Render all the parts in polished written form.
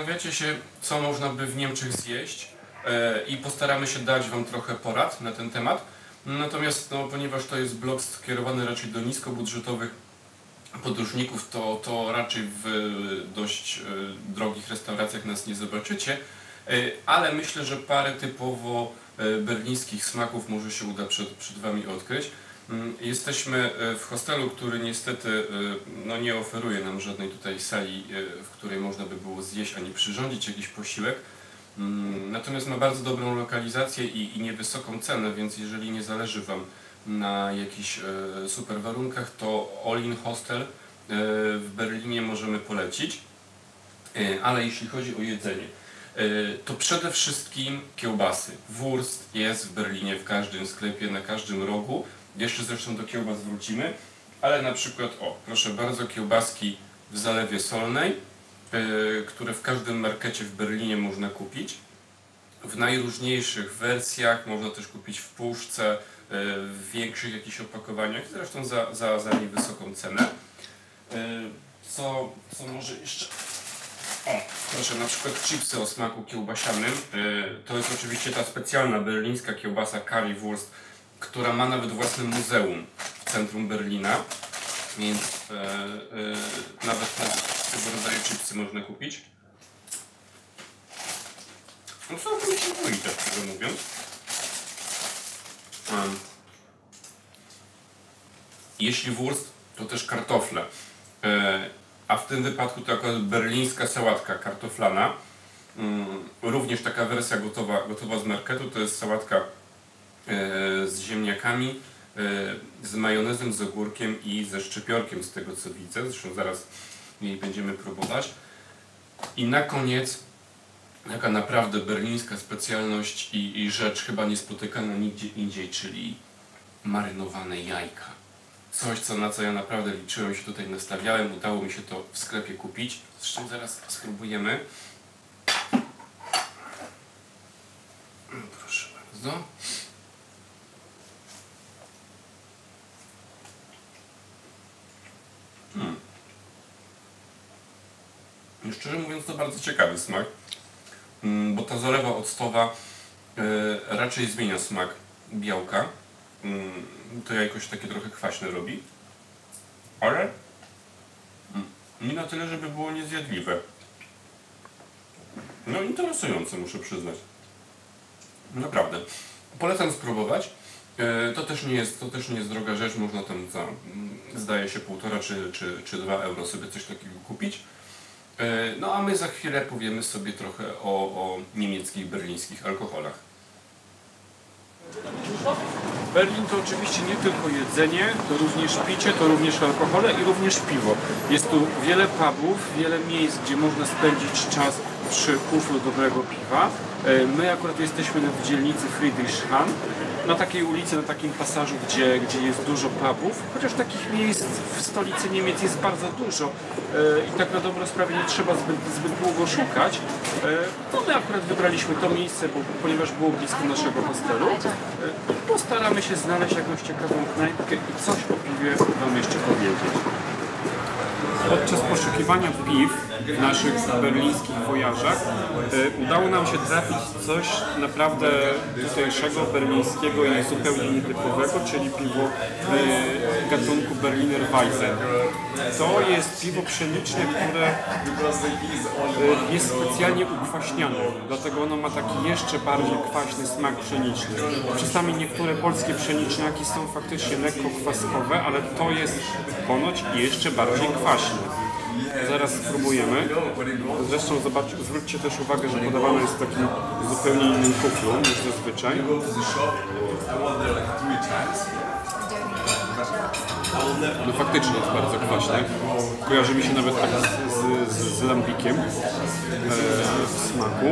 zastanawiacie się, co można by w Niemczech zjeść i postaramy się dać Wam trochę porad na ten temat. Natomiast ponieważ to jest blog skierowany raczej do niskobudżetowych podróżników, to raczej w dość drogich restauracjach nas nie zobaczycie, ale myślę, że parę typowo berlińskich smaków może się uda przed Wami odkryć. Jesteśmy w hostelu, który niestety nie oferuje nam żadnej tutaj sali, w której można by było zjeść ani przyrządzić jakiś posiłek. Natomiast ma bardzo dobrą lokalizację i niewysoką cenę, więc jeżeli nie zależy Wam na jakichś super warunkach, to All In Hostel w Berlinie możemy polecić. Ale jeśli chodzi o jedzenie, to przede wszystkim kiełbasy. Wurst jest w Berlinie w każdym sklepie, na każdym rogu. Jeszcze zresztą do kiełbas wrócimy, ale na przykład, proszę bardzo, kiełbaski w Zalewie Solnej, które w każdym markecie w Berlinie można kupić. W najróżniejszych wersjach, można też kupić w puszce, w większych jakichś opakowaniach, zresztą za niewysoką cenę. Co może jeszcze? Proszę, na przykład chipsy o smaku kiełbasianym. To jest oczywiście ta specjalna berlińska kiełbasa Currywurst, która ma nawet własne muzeum w centrum Berlina, więc nawet tego rodzaju chipsy można kupić. No całkiem się boi, tak szczerze mówiąc. Jeśli wurst, to też kartofle. A w tym wypadku to akurat berlińska sałatka kartoflana. Również taka wersja gotowa z marketu, to jest sałatka z ziemniakami, z majonezem, z ogórkiem i ze szczypiorkiem, z tego co widzę. Zresztą zaraz jej będziemy próbować. I na koniec taka naprawdę berlińska specjalność i rzecz chyba niespotykana nigdzie indziej, czyli marynowane jajka. Coś, na co ja naprawdę liczyłem, się tutaj nastawiałem, udało mi się to w sklepie kupić. Zresztą zaraz spróbujemy. Proszę bardzo. Szczerze mówiąc, to bardzo ciekawy smak, bo ta zalewa octowa raczej zmienia smak białka. To jakoś takie trochę kwaśne robi, ale nie na tyle, żeby było niezjadliwe. No interesujące, muszę przyznać. Naprawdę. Polecam spróbować. To też nie jest droga rzecz, można tam za, zdaje się, 1,5 czy 2 euro sobie coś takiego kupić. No a my za chwilę powiemy sobie trochę o niemieckich, berlińskich alkoholach. Berlin to oczywiście nie tylko jedzenie, to również picie, to również alkohole i również piwo. Jest tu wiele pubów, wiele miejsc, gdzie można spędzić czas przy kuflu dobrego piwa. My akurat jesteśmy w dzielnicy Friedrichshain, na takiej ulicy, na takim pasażu, gdzie jest dużo pubów, chociaż takich miejsc w stolicy Niemiec jest bardzo dużo i tak na dobrą sprawę nie trzeba zbyt długo szukać. No my akurat wybraliśmy to miejsce, ponieważ było blisko naszego hostelu. Postaramy się znaleźć jakąś ciekawą knajpkę i coś o piwie Wam jeszcze powiedzieć. Podczas poszukiwania piw w naszych berlińskich wojażach udało nam się trafić coś naprawdę tutejszego, berlińskiego i zupełnie nietypowego, czyli piwo gatunku Berliner Weisse. To jest piwo pszeniczne, które jest specjalnie ukwaśniane, dlatego ono ma taki jeszcze bardziej kwaśny smak pszeniczny. Czasami niektóre polskie pszeniczniaki są faktycznie lekko kwaskowe, ale to jest ponoć jeszcze bardziej kwaśne. Zaraz spróbujemy. Zresztą zwróćcie też uwagę, że podawane jest w takim zupełnie innym kuflu niż zazwyczaj. No faktycznie jest bardzo kwaśne. Kojarzy mi się nawet tak z lambikiem w smaku.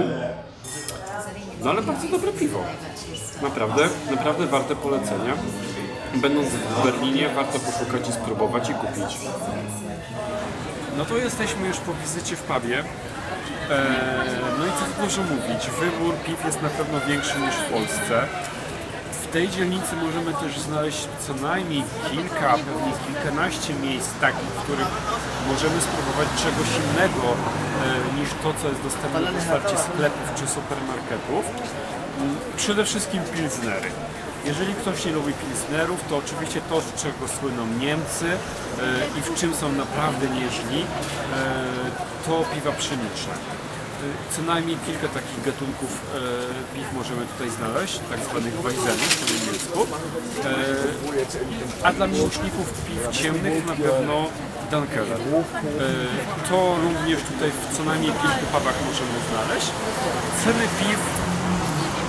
No ale bardzo dobre piwo. Naprawdę warte polecenia. Będąc w Berlinie, warto poszukać i spróbować i kupić. No to jesteśmy już po wizycie w pubie. No i co tu dużo mówić, wybór piw jest na pewno większy niż w Polsce. W W tej dzielnicy możemy też znaleźć co najmniej kilka, a pewnie kilkanaście miejsc takich, w których możemy spróbować czegoś innego niż to, co jest dostępne w otwarcie sklepów czy supermarketów. Przede wszystkim pilsnery. Jeżeli ktoś nie lubi pilsnerów, to oczywiście to, z czego słyną Niemcy i w czym są naprawdę nieźli, to piwa pszeniczne. Co najmniej kilka takich gatunków piw możemy tutaj znaleźć, tak zwanych Weizenów po niemiecku. A dla miłośników piw ciemnych na pewno Dunkeller. To również tutaj w co najmniej kilku pubach możemy znaleźć. Ceny piw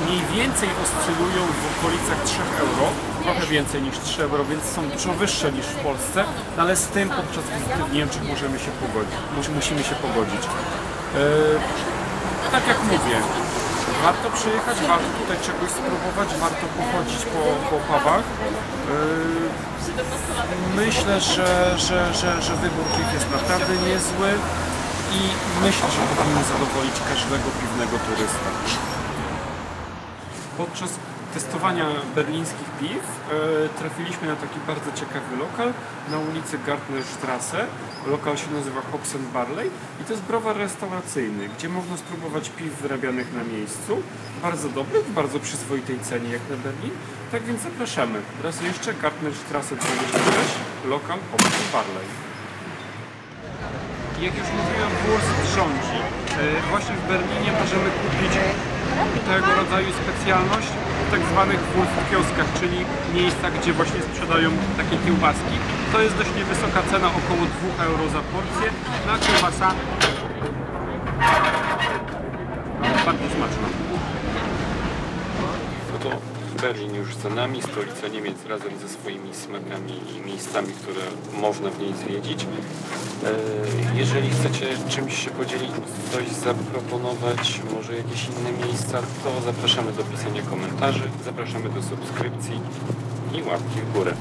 mniej więcej oscylują w okolicach 3 euro, trochę więcej niż 3 euro, więc są dużo wyższe niż w Polsce, ale z tym podczas wizyty w Niemczech musimy się pogodzić. Tak jak mówię, warto przyjechać, warto tutaj czegoś spróbować, warto pochodzić po pubach. Myślę, że wybór piw jest naprawdę niezły i myślę, że powinien zadowolić każdego piwnego turysta. Podczas testowania berlińskich piw trafiliśmy na taki bardzo ciekawy lokal na ulicy Gartnerstrasse. Lokal się nazywa Hops & Barley i to jest browar restauracyjny, gdzie można spróbować piw wyrabianych na miejscu. Bardzo dobry, w bardzo przyzwoitej cenie jak na Berlin. Tak więc zapraszamy. Raz jeszcze Gartnerstrasse 26, lokal Hops & Barley. Jak już mówiłem, Wurst rządzi. Właśnie w Berlinie możemy kupić tego rodzaju specjalność w tak zwanych Wurst-kioskach, czyli miejscach, gdzie właśnie sprzedają takie kiełbaski. To jest dość niewysoka cena, około 2 euro za porcję, na kiełbasa bardzo smaczna. No to Berlin już za nami, stolica Niemiec razem ze swoimi smakami i miejscami, które można w niej zwiedzić. Jeżeli chcecie czymś się podzielić, coś zaproponować, może jakieś inne miejsca, to zapraszamy do pisania komentarzy, zapraszamy do subskrypcji i łapki w górę.